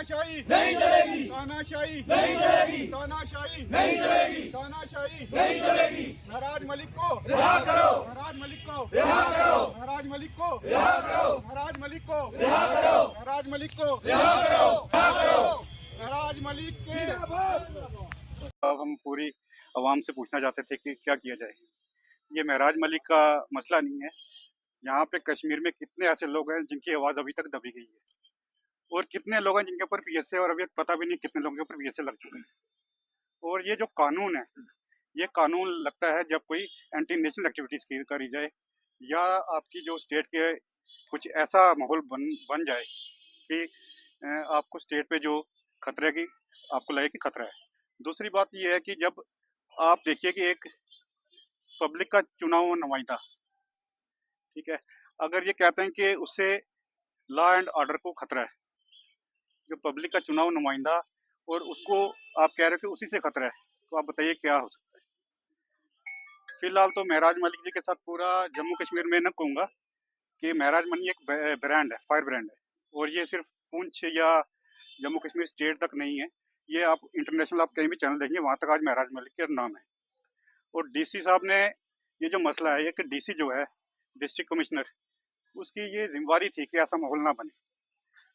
तानाशाही नहीं चलेगी, तानाशाही नहीं चलेगी, तानाशाही नहीं चलेगी, तानाशाही नहीं चलेगी। महराज मलिक को रिहा करो, महराज मलिक को रिहा करो, महराज मलिक को रिहा करो, महराज मलिक को रिहा करो, महराज मलिक को रिहा करो, रिहा करो। महराज मलिक के अब हम पूरी आवाम से पूछना चाहते थे कि क्या किया जाए। ये महराज मलिक का मसला नहीं है। यहाँ पे कश्मीर में कितने ऐसे लोग हैं जिनकी आवाज़ अभी तक दबी गई है, और कितने लोग हैं जिनके ऊपर पीएसए, और अभी पता भी नहीं कितने लोगों के ऊपर पीएसए लग चुके हैं। और ये जो कानून है, ये कानून लगता है जब कोई एंटी नेशनल एक्टिविटीज़ की करी जाए, या आपकी जो स्टेट के कुछ ऐसा माहौल बन जाए कि आपको स्टेट पे जो खतरे की आपको लगे कि खतरा है। दूसरी बात ये है कि जब आप देखिए कि एक पब्लिक का चुनाव नुमाइंदा, ठीक है, अगर ये कहते हैं कि उससे लॉ एंड ऑर्डर को खतरा है, जो पब्लिक का चुनाव नुमाइंदा, और उसको आप कह रहे हो कि उसी से खतरा है, तो आप बताइए क्या हो सकता है। फिलहाल तो महराज मलिक जी के साथ पूरा जम्मू कश्मीर में न कहूँगा कि महराज मनी एक ब्रांड है, फायर ब्रांड है, और ये सिर्फ पूंछ या जम्मू कश्मीर स्टेट तक नहीं है, ये आप इंटरनेशनल आप कहीं भी चैनल देखेंगे वहाँ तक आज महराज मलिक का नाम है। और डीसी साहब ने ये जो मसला है, एक डीसी जो है डिस्ट्रिक्ट कमिश्नर, उसकी ये जिम्मेवारी थी कि ऐसा माहौल ना बने,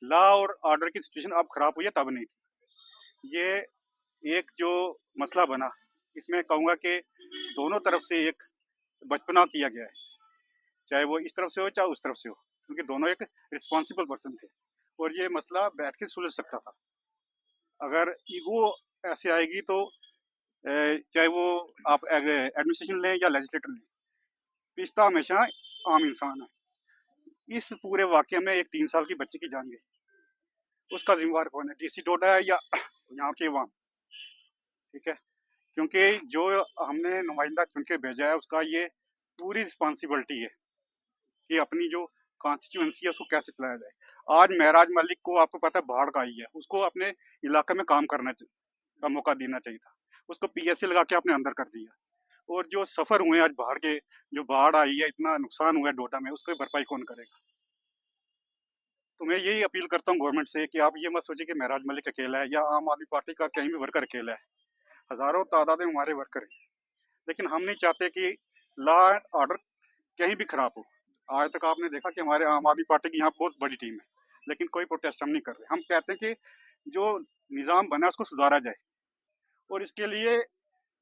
लॉ और ऑर्डर की सिचुएशन अब खराब हुई है तब नहीं थी। ये एक जो मसला बना, इसमें कहूँगा कि दोनों तरफ से एक बचपना किया गया है, चाहे वो इस तरफ से हो चाहे उस तरफ से हो, क्योंकि दोनों एक रिस्पॉन्सिबल पर्सन थे, और ये मसला बैठ के सुलझ सकता था। अगर ईगो ऐसे आएगी तो चाहे वो आप एडमिनिस्ट्रेशन लें या लेजिस्लेटर लें, पिछता हमेशा आम इंसान है। इस पूरे वाक्य में एक 3 साल की बच्ची की जान गई, उसका जिम्मेवार कौन है? डीसी डोडा है या यहाँ के अवाम? ठीक है, क्योंकि जो हमने नुमाइंदा चुन के भेजा है, उसका ये पूरी रिस्पॉन्सिबिलिटी है कि अपनी जो कॉन्स्टिट्यूंसी है उसको कैसे चलाया जाए। आज महराज मलिक को आपको पता है बाढ़ का आई है, उसको अपने इलाके में काम करने का मौका देना चाहिए था, उसको पीएससी लगा के आपने अंदर कर दिया। और जो सफर हुए आज बाढ़ के, जो बाढ़ आई है, इतना नुकसान हुआ है डोडा में, उसकी भरपाई कौन करेगा? तो मैं यही अपील करता हूँ गवर्नमेंट से कि आप ये मत सोचिए कि महराज मलिक अकेला है या आम आदमी पार्टी का कहीं भी वर्कर अकेला है। हजारों तादाद में हमारे वर्कर हैं, लेकिन हम नहीं चाहते कि लॉ एंड ऑर्डर कहीं भी खराब हो। आज तक आपने देखा कि हमारे आम आदमी पार्टी की यहाँ बहुत बड़ी टीम है, लेकिन कोई प्रोटेस्ट हम नहीं कर रहे। हम कहते हैं कि जो निज़ाम बना है उसको सुधारा जाए, और इसके लिए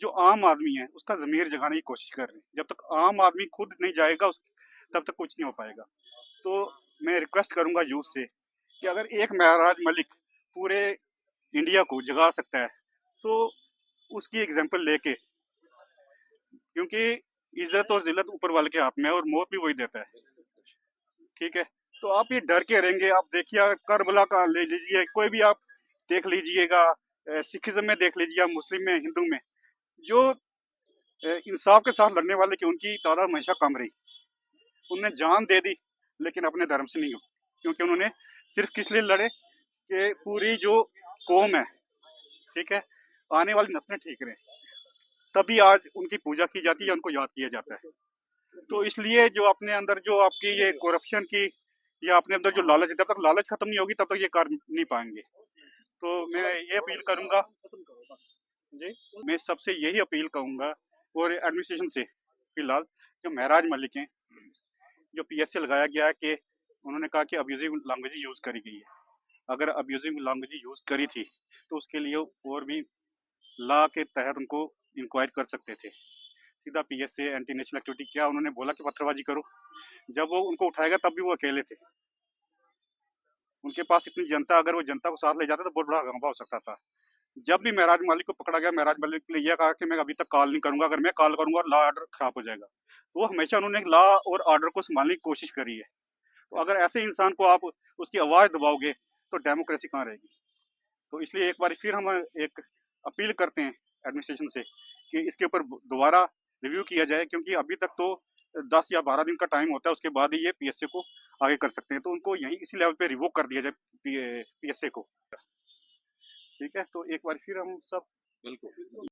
जो आम आदमी है उसका ज़मीर जगाने की कोशिश कर रहे हैं। जब तक आम आदमी खुद नहीं जाएगा तब तक कुछ नहीं हो पाएगा। तो मैं रिक्वेस्ट करूंगा यूथ से कि अगर एक महराज मलिक पूरे इंडिया को जगा सकता है, तो उसकी एग्जाम्पल लेके, क्योंकि इज्जत और जिल्लत ऊपर वाले के हाथ में है और मौत भी वही देता है। ठीक है, तो आप ये डर के रहेंगे। आप देखिए करबला का ले लीजिए, कोई भी आप देख लीजिएगा, सिखिज्म में देख लीजिए, मुस्लिम में, हिंदू में, जो इंसाफ के साथ लड़ने वाले की उनकी तादाद हमेशा कम रही। उनने जान दे दी, लेकिन अपने धर्म से नहीं हो, क्योंकि उन्होंने सिर्फ किस लिए लड़े कि पूरी जो कौम है, ठीक है, आने वाली नस्लें ठीक रहे, तभी आज उनकी पूजा की जाती है, उनको याद किया जाता है। तो इसलिए जो अपने अंदर जो आपकी ये करप्शन की या अपने अंदर जो लालच है, जब तक लालच खत्म नहीं होगी तब तक ये कर नहीं पाएंगे। तो मैं ये अपील करूंगा जी, मैं सबसे यही अपील करूंगा, और एडमिनिस्ट्रेशन से फिलहाल जो महराज मलिक हैं, जो पीएससी लगाया गया है कि उन्होंने कहा कि अब्यूजिव लैंग्वेज यूज़ करी गई है। अगर अब्यूजिव लैंग्वेज यूज़ करी थी तो उसके लिए और भी लॉ के तहत उनको इंक्वायर कर सकते थे। सीधा पीएससी एंटी नेशनल एक्टिविटी, क्या उन्होंने बोला कि पत्थरबाजी करो? जब वो उनको उठाएगा तब भी वो अकेले थे, उनके पास इतनी जनता, अगर वो जनता को साथ ले जाता तो बहुत बड़ा हंगामा हो सकता था। जब भी महराज मलिक को पकड़ा गया, महराज मलिक ने यह कहा कि मैं अभी तक कॉल नहीं करूंगा, अगर मैं कॉल करूंगा लॉ ऑर्डर खराब हो जाएगा। तो वो हमेशा उन्होंने लॉ और ऑर्डर को संभालने की कोशिश करी है। तो अगर ऐसे इंसान को आप उसकी आवाज़ दबाओगे तो डेमोक्रेसी कहाँ रहेगी? तो इसलिए एक बार फिर हम एक अपील करते हैं एडमिनिस्ट्रेशन से कि इसके ऊपर दोबारा रिव्यू किया जाए, क्योंकि अभी तक तो 10 या 12 दिन का टाइम होता है, उसके बाद ही ये पीएसए को आगे कर सकते हैं। तो उनको यहीं इसी लेवल पे रिवोक कर दिया जाए पीएसए को। ठीक है, तो एक बार फिर हम सब बिल्कुल